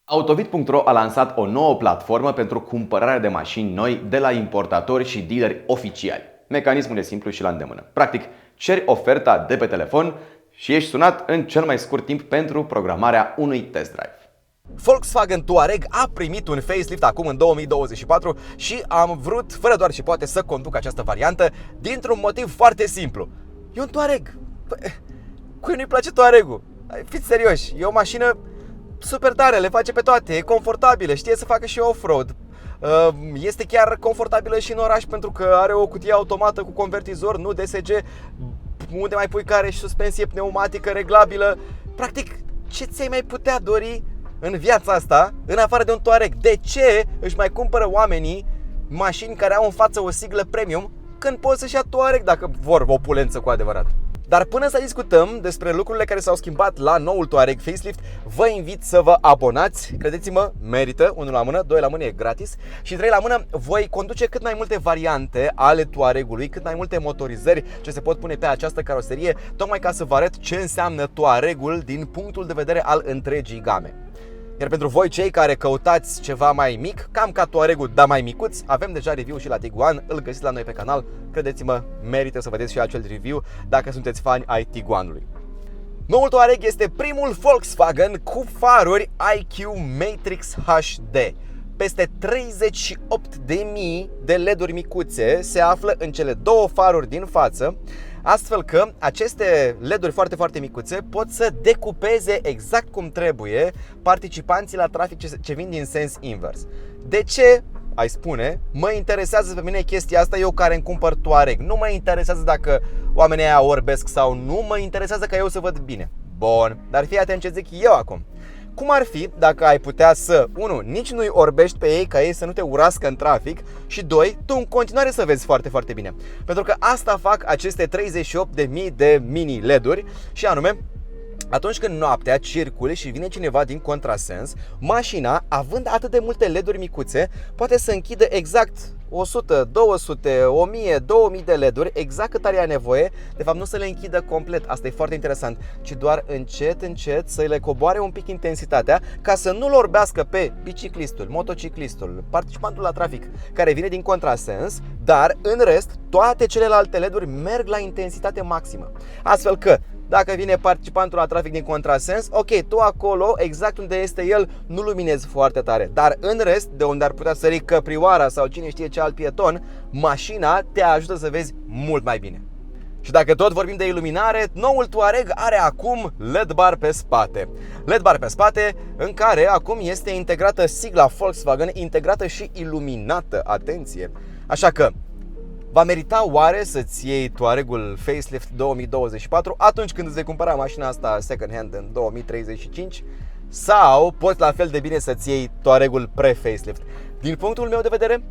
Autovid.ro a lansat o nouă platformă pentru cumpărarea de mașini noi de la importatori și dealeri oficiali. Mecanismul e simplu și la îndemână. Practic, ceri oferta de pe telefon și ești sunat în cel mai scurt timp pentru programarea unui test drive. Volkswagen Touareg a primit un facelift acum în 2024 și am vrut, fără doar și poate, să conduc această variantă dintr-un motiv foarte simplu. E un Touareg. Cui nu-i place Touareg-ul? Fiți serioși, e o mașină super tare, le face pe toate, e confortabilă, știe să facă și off-road. Este chiar confortabilă și în oraș pentru că are o cutie automată cu convertizor, nu DSG, unde mai pui care și suspensie pneumatică reglabilă. Practic, ce ți-ai mai putea dori în viața asta, în afară de un Touareg? De ce își mai cumpără oamenii mașini care au în față o siglă premium când poți să-și ia Touareg dacă vor opulență cu adevărat? Dar până să discutăm despre lucrurile care s-au schimbat la noul Touareg facelift, vă invit să vă abonați. Credeți-mă, merită. 1 la mână, 2 la mână e gratis. Și 3 la mână, voi conduce cât mai multe variante ale Touaregului, cât mai multe motorizări ce se pot pune pe această caroserie, tocmai ca să vă arăt ce înseamnă Touaregul din punctul de vedere al întregii game. Iar pentru voi, cei care căutați ceva mai mic, cam ca Touareg-ul, dar mai micuț, avem deja review și la Tiguan, îl găsiți la noi pe canal. Credeți-mă, merită să vedeți și acel review dacă sunteți fani ai Tiguanului. Noul Touareg este primul Volkswagen cu faruri IQ Matrix HD. Peste 38.000 de LED-uri micuțe se află în cele două faruri din față, astfel că aceste LED-uri foarte, foarte micuțe pot să decupeze exact cum trebuie participanții la trafic ce vin din sens invers. De ce, ai spune, mă interesează pe mine chestia asta, eu care îmi cumpăr Touareg? Nu mă interesează dacă oamenii aia orbesc sau nu, mă interesează ca eu să văd bine. Bun, dar fii atent ce zic eu acum. Cum ar fi dacă ai putea să, 1, nici nu-i orbești pe ei ca ei să nu te urască în trafic și 2, tu în continuare să vezi foarte, foarte bine. Pentru că asta fac aceste 38.000 de mini LED-uri și anume, atunci când noaptea circuli și vine cineva din contrasens, mașina, având atât de multe LED-uri micuțe, poate să închidă exact 100, 200, 1000, 2000 de LED-uri, exact cât are nevoie. De fapt, nu să le închidă complet, asta e foarte interesant, ci doar încet, încet să le coboare un pic intensitatea ca să nu-l orbească pe biciclistul, motociclistul, participantul la trafic care vine din contrasens, dar în rest, toate celelalte LED-uri merg la intensitate maximă. Astfel că dacă vine participantul la trafic din contrasens, ok, tu acolo, exact unde este el, nu luminezi foarte tare. Dar în rest, de unde ar putea sări căprioara sau cine știe ce alt pieton, mașina te ajută să vezi mult mai bine. Și dacă tot vorbim de iluminare, noul Touareg are acum LED bar pe spate. LED bar pe spate în care acum este integrată sigla Volkswagen, integrată și iluminată, atenție. Așa că va merita oare să-ți iei Touaregul facelift 2024 atunci când îți vei cumpăra mașina asta second hand în 2035? Sau poți la fel de bine să-ți iei Touaregul pre-facelift? Din punctul meu de vedere,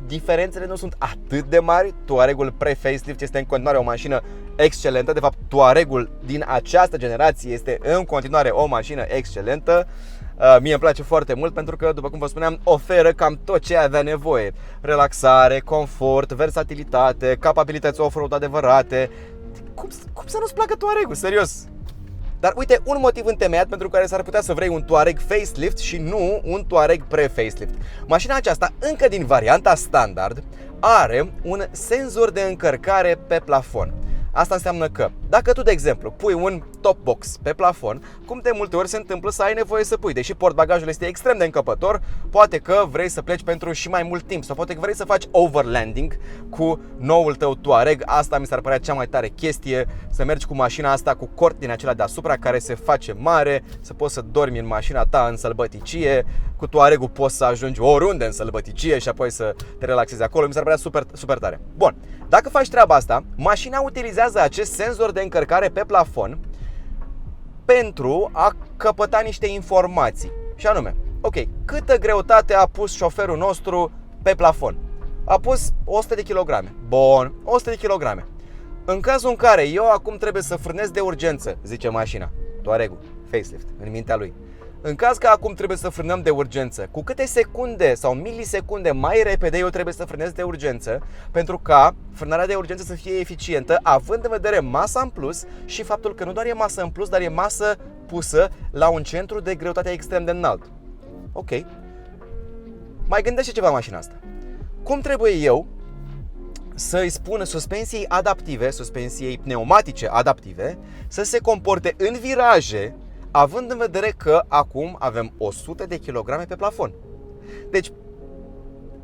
diferențele nu sunt atât de mari. Touaregul pre-facelift este în continuare o mașină excelentă. De fapt, Touaregul din această generație este în continuare o mașină excelentă. Mie îmi place foarte mult pentru că, după cum vă spuneam, oferă cam tot ce avea nevoie. Relaxare, confort, versatilitate, capabilități off-road adevărate. Cum să nu-ți placă Touareg-ul? Serios! Dar uite, un motiv întemeiat pentru care s-ar putea să vrei un Touareg facelift și nu un Touareg pre-facelift. Mașina aceasta, încă din varianta standard, are un senzor de încărcare pe plafon. Asta înseamnă că dacă tu, de exemplu, pui un top box pe plafon, cum de multe ori se întâmplă să ai nevoie să pui, deși portbagajul este extrem de încăpător, poate că vrei să pleci pentru și mai mult timp sau poate că vrei să faci overlanding cu noul tău Touareg. Asta mi s-ar părea cea mai tare chestie, să mergi cu mașina asta cu cort din acela deasupra care se face mare, să poți să dormi în mașina ta în sălbăticie. Cu Touareg-ul poți să ajungi oriunde în sălbăticie și apoi să te relaxezi acolo. Mi s-ar părea super, super tare. Bun, dacă faci treaba asta, mașina utilizează acest senzor de încărcare pe plafon pentru a căpăta niște informații. Și anume, ok, câtă greutate a pus șoferul nostru pe plafon? A pus 100 de kilograme. Bun, 100 de kilograme. În cazul în care eu acum trebuie să frânez de urgență, zice mașina, Touareg-ul, facelift, în mintea lui. În caz că acum trebuie să frânăm de urgență, cu câte secunde sau milisecunde mai repede eu trebuie să frânez de urgență pentru ca frânarea de urgență să fie eficientă, având în vedere masa în plus și faptul că nu doar e masă în plus, dar e masă pusă la un centru de greutate extrem de înalt. Ok. Mai gândește ceva mașina asta. Cum trebuie eu să-i spun suspensiei adaptive, suspensiei pneumatice adaptive, să se comporte în viraje, având în vedere că acum avem 100 de kilograme pe plafon. Deci,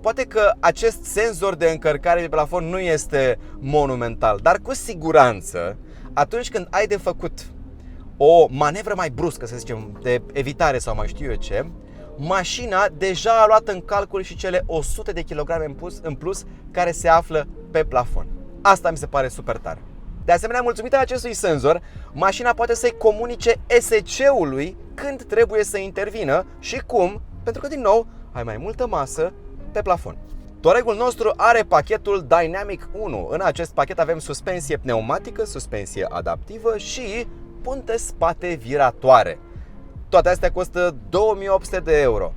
poate că acest senzor de încărcare pe plafon nu este monumental, dar cu siguranță, atunci când ai de făcut o manevră mai bruscă, să zicem, de evitare sau mai știu eu ce, mașina deja a luat în calcul și cele 100 de kilograme în plus care se află pe plafon. Asta mi se pare super tare. De asemenea, mulțumită acestui senzor, mașina poate să-i comunice ESC-ului când trebuie să intervină și cum, pentru că, din nou, ai mai multă masă pe plafon. Touaregul nostru are pachetul Dynamic 1. În acest pachet avem suspensie pneumatică, suspensie adaptivă și punte spate viratoare. Toate astea costă 2800 de euro.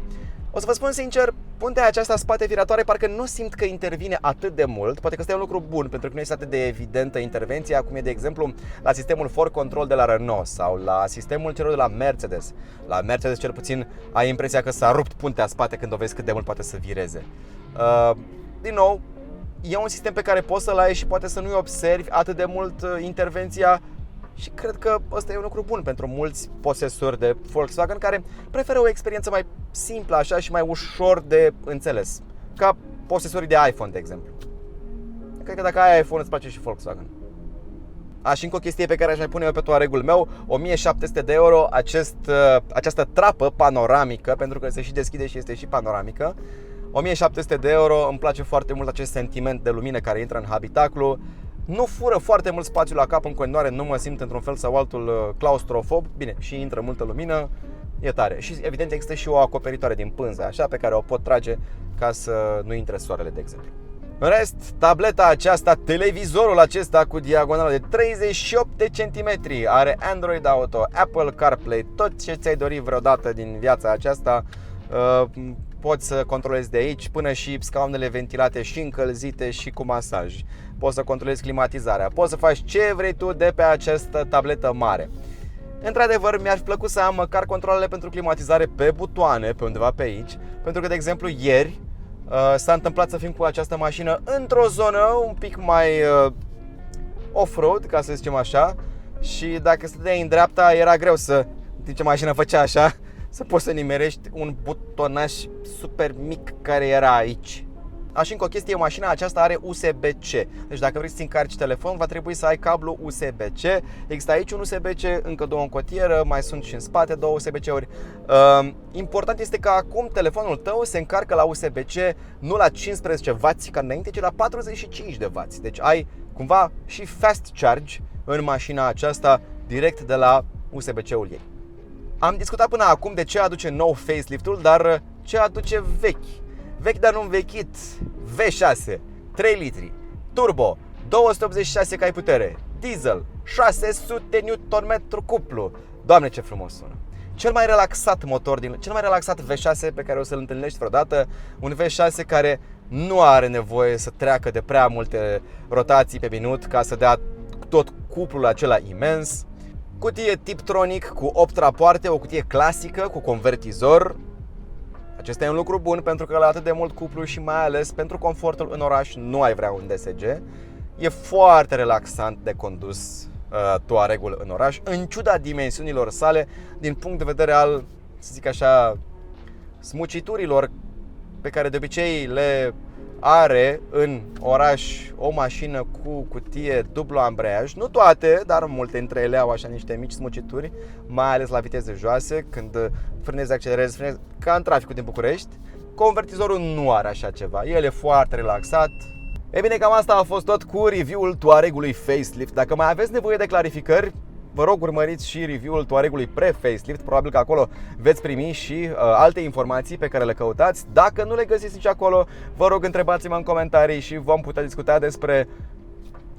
O să vă spun sincer, puntea aceasta spate viratoare parcă nu simt că intervine atât de mult. Poate că este un lucru bun, pentru că nu este atât de evidentă intervenția, cum e de exemplu la sistemul For Control de la Renault sau la sistemul celor de la Mercedes. La Mercedes cel puțin ai impresia că s-a rupt puntea spate când o vezi cât de mult poate să vireze. Din nou, e un sistem pe care poți să-l ai și poate să nu-i observi atât de mult intervenția. Și cred că ăsta e un lucru bun pentru mulți posesori de Volkswagen care preferă o experiență mai simplă așa și mai ușor de înțeles, ca posesorii de iPhone, de exemplu. Cred că dacă ai iPhone îți place și Volkswagen. Și încă o chestie pe care aș mai pune eu pe Touaregul meu, 1700 de euro această trapă panoramică, pentru că se și deschide și este și panoramică. 1700 de euro, îmi place foarte mult acest sentiment de lumină care intră în habitaclu. Nu fură foarte mult spațiu la cap în continuare, nu mă simt într-un fel sau altul claustrofob. Bine, și intră multă lumină, e tare. Și evident există și o acoperitoare din pânză, așa, pe care o pot trage ca să nu intre soarele, de exemplu. În rest, tableta aceasta, televizorul acesta cu diagonală de 38 de centimetri, are Android Auto, Apple CarPlay, tot ce ți-ai dorit vreodată din viața aceasta. Poți să controlezi de aici, până și scaunele ventilate și încălzite și cu masaj. Poți să controlezi climatizarea, poți să faci ce vrei tu de pe această tabletă mare. Într-adevăr, mi-ar fi plăcut să am măcar controlele pentru climatizare pe butoane, pe undeva pe aici. Pentru că, de exemplu, ieri s-a întâmplat să fim cu această mașină într-o zonă un pic mai off-road, ca să zicem așa. Și dacă stăteai în dreapta, era greu să, în timp ce mașina făcea așa, să poți să nimerești un butonaș super mic care era aici. Și încă o chestie, mașina aceasta are USB-C. Deci dacă vrei să-ți încarci telefon, va trebui să ai cablu USB-C. Există aici un USB-C, încă două în cotieră, mai sunt și în spate două USB-C-uri. Important este că acum telefonul tău se încarcă la USB-C nu la 15W ca înainte, ci la 45W. Deci ai cumva și fast charge în mașina aceasta direct de la USB-C-ul ei. Am discutat până acum de ce aduce nou facelift-ul, dar ce aduce vechi? Vechi, dar nu învechit. V6, 3 litri, turbo, 286 cai putere, diesel, 600 Nm cuplu. Doamne, ce frumos sună! Cel mai relaxat motor cel mai relaxat V6 pe care o să-l întâlnești vreodată. Un V6 care nu are nevoie să treacă de prea multe rotații pe minut ca să dea tot cuplul acela imens. Cutie Tiptronic cu 8 rapoarte, o cutie clasică cu convertizor. Acesta e un lucru bun pentru că la atât de mult cuplu și mai ales pentru confortul în oraș nu ai vrea un DSG. E foarte relaxant de condus Touaregul în oraș, în ciuda dimensiunilor sale, din punct de vedere al, să zic așa, smuciturilor pe care de obicei le are în oraș o mașină cu cutie dublu ambreiaj. Nu toate, dar multe dintre ele au așa niște mici smucituri, mai ales la viteze joase, când frânezi, accelerezi, ca în traficul din București. Convertizorul nu are așa ceva, el e foarte relaxat. E bine, cam asta a fost tot cu review-ul Touaregului facelift. Dacă mai aveți nevoie de clarificări, vă rog, urmăriți și review-ul Touaregului pre-facelift. Probabil că acolo veți primi și alte informații pe care le căutați. Dacă nu le găsiți nici acolo, vă rog, întrebați-mă în comentarii și vom putea discuta despre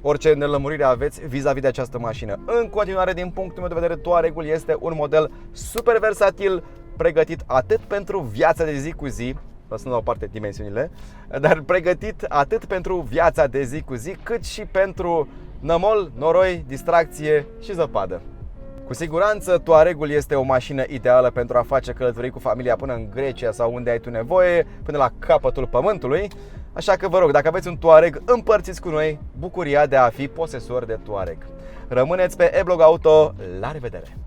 orice nelămurire aveți vis-a-vis de această mașină. În continuare, din punctul meu de vedere, Touaregul este un model super versatil, pregătit atât pentru viața de zi cu zi, lăsând la o parte dimensiunile, dar pregătit atât pentru viața de zi cu zi, cât și pentru nămol, noroi, distracție și zăpadă. Cu siguranță, Touareg-ul este o mașină ideală pentru a face călătorii cu familia până în Grecia sau unde ai tu nevoie, până la capătul pământului. Așa că vă rog, dacă aveți un Touareg, împărțiți cu noi bucuria de a fi posesor de Touareg. Rămâneți pe eBlog Auto, la revedere!